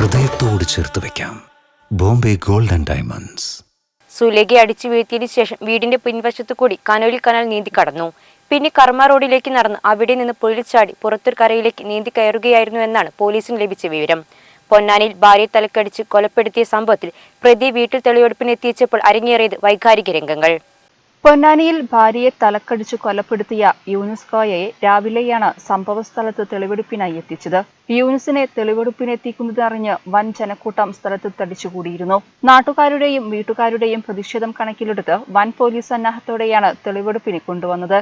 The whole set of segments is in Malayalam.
ഹൃദയത്തോട് ചേർത്ത് വെക്കാം. Bombay gold and diamonds. സുലേഖയെ അടിച്ചു വീഴ്ത്തിയതിനു ശേഷം വീടിന്റെ പിൻവശത്തു കൂടി കനോലി കനാൽ നീന്തി കടന്നു. പിന്നെ കർമ്മ റോഡിലേക്ക് നടന്ന് അവിടെ നിന്ന് പുഴയിൽ ചാടി പുറത്തൊരു കരയിലേക്ക് നീന്തി കയറുകയായിരുന്നു എന്നാണ് പോലീസിന് ലഭിച്ച വിവരം. പൊന്നാനിയിൽ ഭാര്യയെ തലക്കടിച്ച് കൊലപ്പെടുത്തിയ സംഭവത്തിൽ പ്രതി വീട്ടിൽ തെളിവെടുപ്പിനെത്തിച്ചപ്പോൾ അരങ്ങേറിയത് വൈകാരിക രംഗങ്ങൾ. പൊന്നാനിയിൽ ഭാര്യയെ തലക്കടിച്ചു കൊലപ്പെടുത്തിയ യൂനുസ് കോയയെ രാവിലെയാണ് സംഭവസ്ഥലത്ത് തെളിവെടുപ്പിനായി എത്തിച്ചത്. യൂനുസിനെ തെളിവെടുപ്പിനെത്തിക്കുന്നതറിഞ്ഞ് വൻ ജനക്കൂട്ടം സ്ഥലത്ത് തടിച്ചുകൂടിയിരുന്നു. നാട്ടുകാരുടെയും വീട്ടുകാരുടെയും പ്രതിഷേധം കണക്കിലെടുത്ത് വൻ പോലീസ് സന്നാഹത്തോടെയാണ് തെളിവെടുപ്പിന് കൊണ്ടുവന്നത്.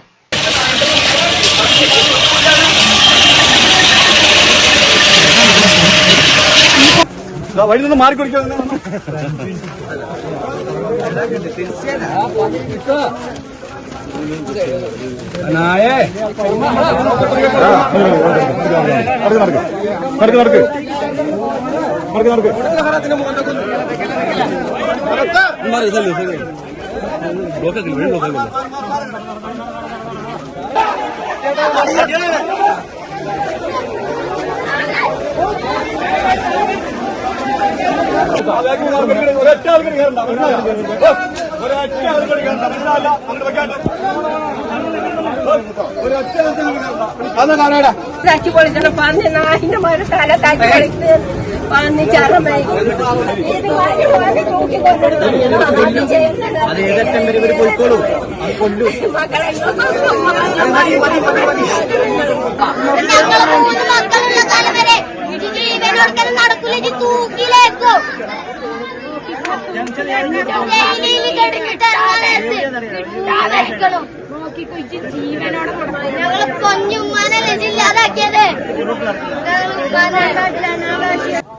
ഞങ്ങള് കൊഞ്ഞുമ്മാനെ ഇല്ലാതാക്കിയത്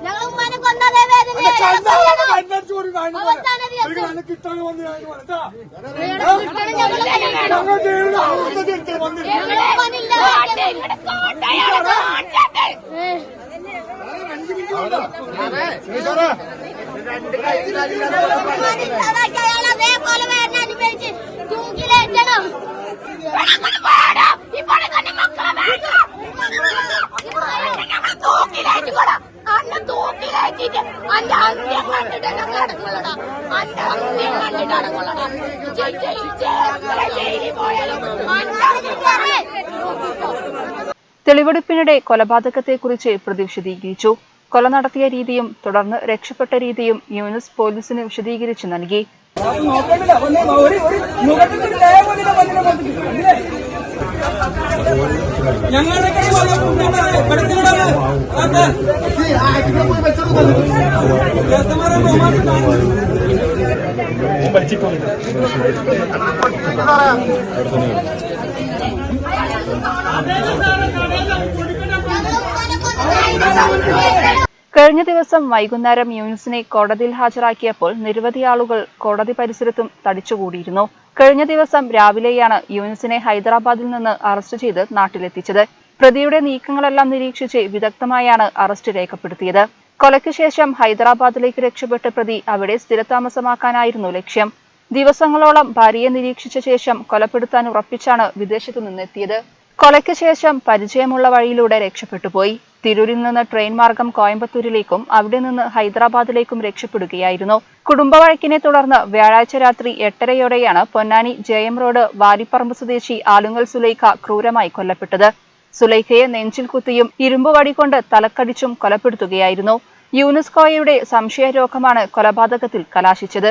ഞങ്ങൾ ഉമ്മാനെ കൊന്നതേ അതേപോലെ വേദന അനുഭവിച്ച് തൂക്കിലേറ്റണം. തെളിവെടുപ്പിനിടെ കൊലപാതകത്തെക്കുറിച്ച് പ്രതി വിശദീകരിച്ചു. കൊല നടത്തിയ രീതിയും തുടർന്ന് രക്ഷപ്പെട്ട രീതിയും യൂനുസ് പോലീസിന് വിശദീകരിച്ചു നൽകി. കഴിഞ്ഞ ദിവസം വൈകുന്നേരം യൂനുസിനെ കോടതിയിൽ ഹാജരാക്കിയപ്പോൾ നിരവധി ആളുകൾ കോടതി പരിസരത്തും തടിച്ചുകൂടിയിരുന്നു. കഴിഞ്ഞ ദിവസം രാവിലെയാണ് യൂനുസിനെ ഹൈദരാബാദിൽ നിന്ന് അറസ്റ്റ് ചെയ്ത് നാട്ടിലെത്തിച്ചത്. പ്രതിയുടെ നീക്കങ്ങളെല്ലാം നിരീക്ഷിച്ച് വിദഗ്ധമായാണ് അറസ്റ്റ് രേഖപ്പെടുത്തിയത്. കൊലയ്ക്ക് ശേഷം ഹൈദരാബാദിലേക്ക് രക്ഷപ്പെട്ട പ്രതി അവിടെ സ്ഥിരതാമസമാക്കാനായിരുന്നു ലക്ഷ്യം. ദിവസങ്ങളോളം ഭാര്യയെ നിരീക്ഷിച്ച ശേഷം കൊലപ്പെടുത്താൻ ഉറപ്പിച്ചാണ് വിദേശത്തു നിന്നെത്തിയത്. കൊലയ്ക്ക് ശേഷം പരിചയമുള്ള വഴിയിലൂടെ രക്ഷപ്പെട്ടുപോയി. തിരൂരിൽ നിന്ന് ട്രെയിൻ മാർഗം കോയമ്പത്തൂരിലേക്കും അവിടെ നിന്ന് ഹൈദരാബാദിലേക്കും രക്ഷപ്പെടുകയായിരുന്നു. കുടുംബവഴക്കിനെ തുടർന്ന് വ്യാഴാഴ്ച രാത്രി 8:30യോടെയാണ് പൊന്നാനി ജയം റോഡ് വാരിപ്പറമ്പ് സ്വദേശി ആലുങ്ങൽ സുലൈഖ ക്രൂരമായി കൊല്ലപ്പെട്ടത്. സുലൈഖയെ നെഞ്ചിൽ കുത്തിയും ഇരുമ്പുവടി കൊണ്ട് തലക്കടിച്ചും കൊലപ്പെടുത്തുകയായിരുന്നു. യൂനുസ് കോയയുടെ സംശയരോഗമാണ് കൊലപാതകത്തിൽ കലാശിച്ചത്.